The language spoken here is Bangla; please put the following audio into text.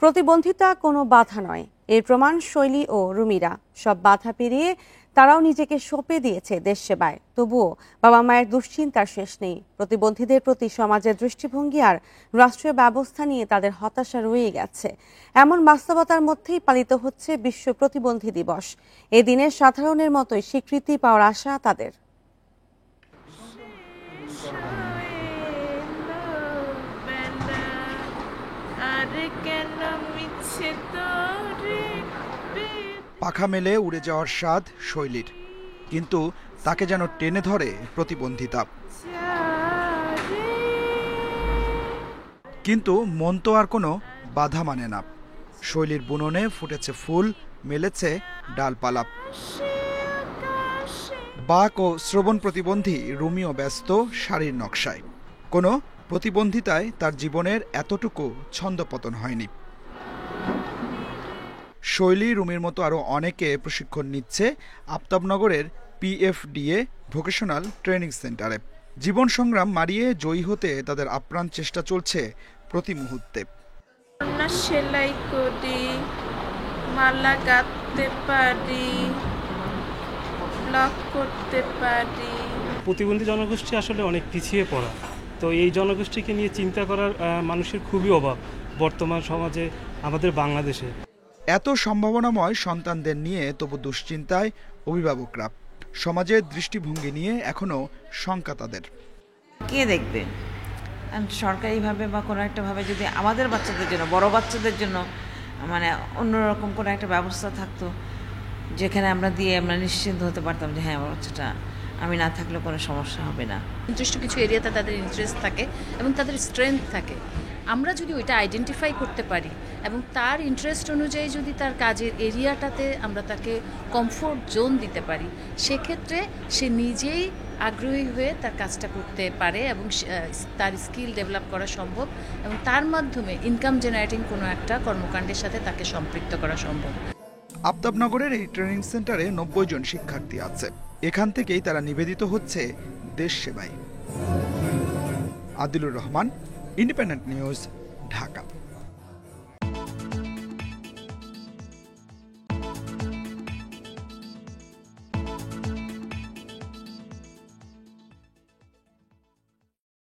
প্রতিবন্ধিতা কোনো বাধা নয়, এর প্রমাণ শৈলী ও রুমিরা। সব বাধা পেরিয়ে তারাও নিজেকে সঁপে দিয়েছে দেশ সেবায়। তবুও বাবা মায়ের দুশ্চিন্তার শেষ নেই। প্রতিবন্ধীদের প্রতি সমাজের দৃষ্টিভঙ্গি আর রাষ্ট্রীয় ব্যবস্থা নিয়ে তাদের হতাশা রয়ে গেছে। এমন বাস্তবতার মধ্যেই পালিত হচ্ছে বিশ্ব প্রতিবন্ধী দিবস। এ দিনে সাধারণের মতোই স্বীকৃতি পাওয়ার আশা তাদের। পাখা মেলে উড়ে যাওয়ার স্বাদ শৈলীর, কিন্তু তাকে যেন টেনে ধরে প্রতিবন্ধিতা। কিন্তু মন তো আর কোনো বাধা মানে না। শৈলীর বুননে ফুটেছে ফুল, মেলেছে ডালপালা। বাক ও শ্রবণ প্রতিবন্ধী রুমিও ব্যস্ত শাড়ির নকশায়। কোনো প্রতিবন্ধিতায় তার জীবনের এতটুকু ছন্দপতন হয়নি। শৈলী রুমির মতো আরও অনেকে প্রশিক্ষণ নিচ্ছে আফতাবনগরের PFDA ভোকেশনাল ট্রেনিং সেন্টারে। জীবন সংগ্রাম মারিয়ে জয়ী হতে তাদের আপ্রাণ চেষ্টা চলছে প্রতি মুহূর্তে। সেলাই করি, মালা গাঁথতে পারি, ব্লক করতে পারি। প্রতিবন্ধী জনগোষ্ঠী আসলে অনেক পিছিয়ে পড়া, তো এই জনগোষ্ঠীকে নিয়ে চিন্তা করার মানুষের খুবই অভাব বর্তমান সমাজে আমাদের বাংলাদেশে। এত সম্ভাবনাময় সন্তানদের নিয়ে তবু দুশ্চিন্তায় অভিভাবকরা। সমাজের দৃষ্টিভঙ্গি নিয়ে এখনো শঙ্কা তাদের। কে দেখবে? সরকারিভাবে বা কোনো একটা ভাবে যদি আমাদের বাচ্চাদের জন্য, বড় বাচ্চাদের জন্য মানে অন্যরকম কোনো একটা ব্যবস্থা থাকতো, যেখানে আমরা নিশ্চিন্ত হতে পারতাম যে হ্যাঁ, আমার বাচ্চাটা আমি না থাকলে কোনো সমস্যা হবে না। নির্দিষ্ট কিছু এরিয়াতে তাদের ইন্টারেস্ট থাকে এবং তাদের স্ট্রেংথ থাকে। আমরা যদি ওইটা আইডেন্টিফাই করতে পারি এবং তার ইন্টারেস্ট অনুযায়ী যদি তার কাজের এরিয়াটাতে আমরা তাকে কমফোর্ট জোন দিতে পারি, সেক্ষেত্রে সে নিজেই আগ্রহী হয়ে তার কাজটা করতে পারে এবং তার স্কিল ডেভেলপ করা সম্ভব এবং তার মাধ্যমে ইনকাম জেনারেটিং কোনো একটা কর্মকাণ্ডের সাথে তাকে সম্পৃক্ত করা সম্ভব। আফতাবনগরের এই ট্রেনিং সেন্টারে 90 জন শিক্ষার্থী আছে। এখান থেকেই তারা নিবেদিত হচ্ছে দেশ সেবায়। Adilur Rahman, independent news, Dhaka.